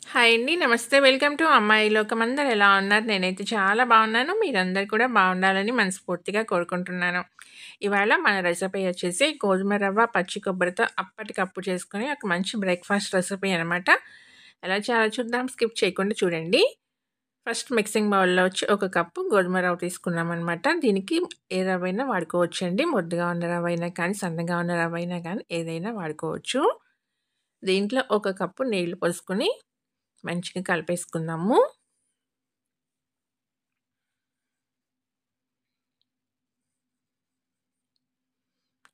Hi అండి. నమస్తే. Welcome to అమ్మాయి లోకం. అందరూ ఎలా ఉన్నారు? నేనైతే చాలా బాగున్నాను. మీరందరూ కూడా బాగుండాలని మనస్ఫూర్తిగా కోరుకుంటున్నాను. ఇవాళ మన రెసిపీ వచ్చేసి గోధుమ రవ్వ, పచ్చి కొబ్బరితో అప్పటికప్పుడు చేసుకునే ఒక మంచి బ్రేక్‌ఫాస్ట్ రెసిపీ అనమాట. ఎలా చేయాలో చూద్దాం. స్కిప్ చేయకుండా చూడండి. ఫస్ట్ మిక్సింగ్ బౌల్‌లో వచ్చి ఒక కప్పు గోధుమ రవ్వ తీసుకున్నామనమాట. దీనికి ఏ రవ్వైనా వాడుకోవచ్చండి. ముద్దగా ఉన్న రవ్వైనా కానీ, సన్నగా ఉన్న రవ్వైనా కానీ ఏదైనా వాడుకోవచ్చు. దీంట్లో ఒక కప్పు నీళ్లు పోసుకొని మంచిగా కలిపేసుకుందాము.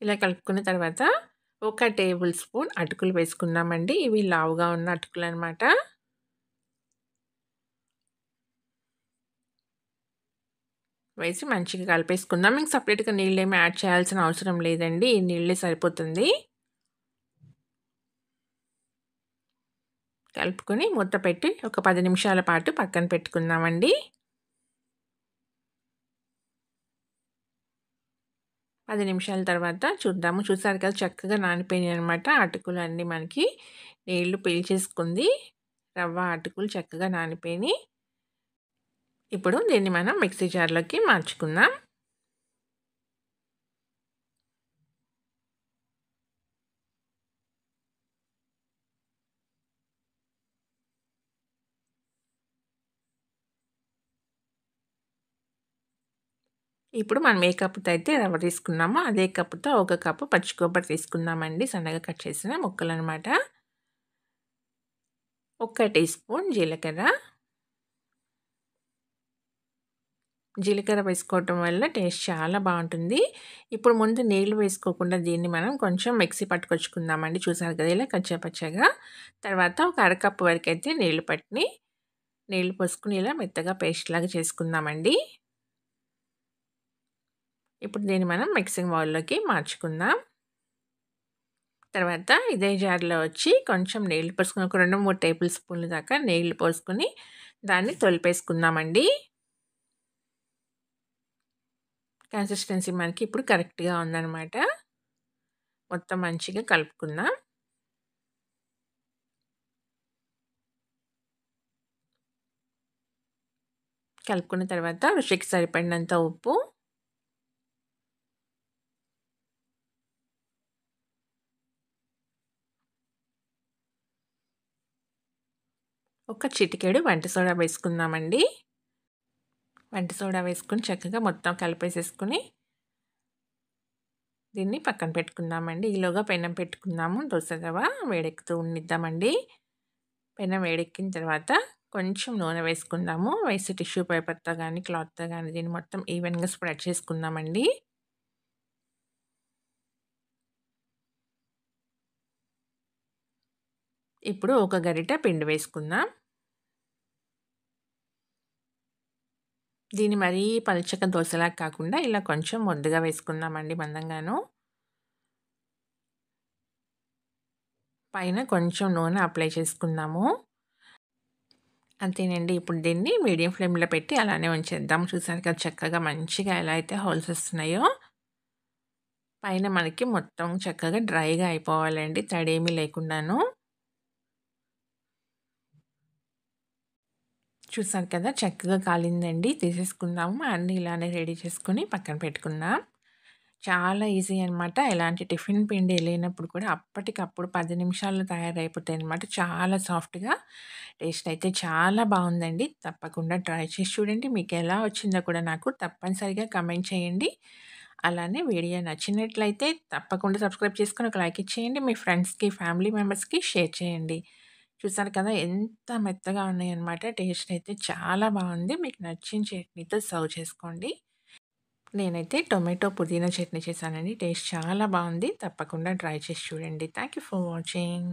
ఇలా కలుపుకున్న తర్వాత ఒక టేబుల్ స్పూన్ అటుకులు వేసుకుందామండి. ఇవి లావుగా ఉన్న అటుకులనమాట. వేసి మంచిగా కలిపేసుకుందాం. ఇంక సెపరేట్‌గా నీళ్ళేమి యాడ్ చేయాల్సిన అవసరం లేదండి. ఈ నీళ్ళే సరిపోతుంది. కలుపుకొని మూత పెట్టి ఒక 10 నిమిషాల పాటు పక్కన పెట్టుకుందామండి. 10 నిమిషాల తర్వాత చూద్దాము. చూసారు కదా చక్కగా నానిపోయినాయనమాట. అటుకులన్నీ మనకి నీళ్లు పీల్చేసుకుంది. రవ్వ, అటుకులు చక్కగా నానిపోయినాయి. ఇప్పుడు దీన్ని మనం మిక్సీ జార్‌లోకి మార్చుకుందాం. ఇప్పుడు మనం ఏ కప్పుతో అయితే రవ్వ తీసుకున్నామో అదే కప్పుతో ఒక కప్పు పచ్చి కొబ్బరి తీసుకుందామండి. సన్నగా కట్ చేసిన ముక్కలనమాట. ఒక టీ స్పూన్ జీలకర్ర. జీలకర్ర వేసుకోవటం వల్ల టేస్ట్ చాలా బావుంటుంది. ఇప్పుడు ముందు నీళ్లు వేసుకోకుండా దీన్ని మనం కొంచెం మిక్సీ పట్టుకొచ్చుకుందామండి. చూసారు కదా ఇలా కచ్చా పచ్చాగా. తర్వాత ఒక అరకప్పు వరకైతే నీళ్లు పట్టిని నీళ్లు పోసుకొని ఇలా మెత్తగా పేస్ట్ లాగా చేసుకుందామండి. ఇప్పుడు దీన్ని మనం మిక్సింగ్ బౌల్‌లోకి మార్చుకుందాం. తర్వాత ఇదే జార్‌లో వచ్చి కొంచెం నీళ్లు పోసుకొని ఒక 2, 3 టేబుల్ స్పూన్ల దాకా నీళ్లు పోసుకొని దాన్ని తొలిపేసుకుందామండి. కన్సిస్టెన్సీ మనకి ఇప్పుడు కరెక్ట్‌గా ఉందనమాట. మొత్తం మంచిగా కలుపుకుందాం. కలుపుకున్న తర్వాత రుచికి సరిపడినంత ఉప్పు, ఒక చిటికెడు వంట సోడా వేసుకుందామండి. వంట సోడా వేసుకొని చక్కగా మొత్తం కలిపేసేసుకొని దీన్ని పక్కన పెట్టుకుందామండి. ఈలోగా పెనం పెట్టుకుందాము. దోస రవ్వ వేడెక్కుతూ ఉండిద్దామండి. పెనం వేడెక్కిన తర్వాత కొంచెం నూనె వేసుకుందాము. వేసి టిష్యూ పేపర్‌తో గానీ, క్లాత్‌తో గానీ దీన్ని మొత్తం ఈవెన్‌గా స్ప్రెడ్ చేసుకుందామండి. ఇప్పుడు ఒక గరిటె పిండి వేసుకుందాం. దీన్ని మరీ పల్చగా దోసలాగా కాకుండా ఇలా కొంచెం ముద్దగా వేసుకుందామండి మందంగాను. పైన కొంచెం నూనె అప్లై చేసుకుందాము. అంతేనండి. ఇప్పుడు దీన్ని మీడియం ఫ్లేమ్‌లో పెట్టి అలానే ఉంచేద్దాం. చూసారు కదా చక్కగా మంచిగా ఎలా అయితే హోల్స్ వస్తున్నాయో. పైన మనకి మొత్తం చక్కగా డ్రైగా అయిపోవాలండి. తడేమీ లేకుండాను. చూసారు కదా చక్కగా కాలిందండి. తీసేసుకుందాము. అన్నీ ఇలానే రెడీ చేసుకొని పక్కన పెట్టుకుందాం. చాలా ఈజీ అనమాట. ఎలాంటి టిఫిన్ పిండి లేనప్పుడు కూడా అప్పటికప్పుడు 10 నిమిషాల్లో తయారైపోతాయనమాట. చాలా సాఫ్ట్‌గా టేస్ట్ అయితే చాలా బావుందండి. తప్పకుండా ట్రై చేసి చూడండి. మీకెలా వచ్చిందో కూడా నాకు తప్పనిసరిగా కామెంట్ చేయండి. అలానే వీడియో నచ్చినట్లయితే తప్పకుండా సబ్స్క్రైబ్ చేసుకొని ఒక లైక్ ఇచ్చేయండి. మీ ఫ్రెండ్స్‌కి, ఫ్యామిలీ మెంబర్స్‌కి షేర్ చేయండి. చూసారు కదా ఎంత మెత్తగా ఉన్నాయన్నమాట. టేస్ట్ అయితే చాలా బావుంది. మీకు నచ్చిన చట్నీతో సర్వ్ చేసుకోండి. నేనైతే టొమాటో, పుదీనా చట్నీ చేశానండి. టేస్ట్ చాలా బావుంది. తప్పకుండా ట్రై చేసి చూడండి. Thank you for watching.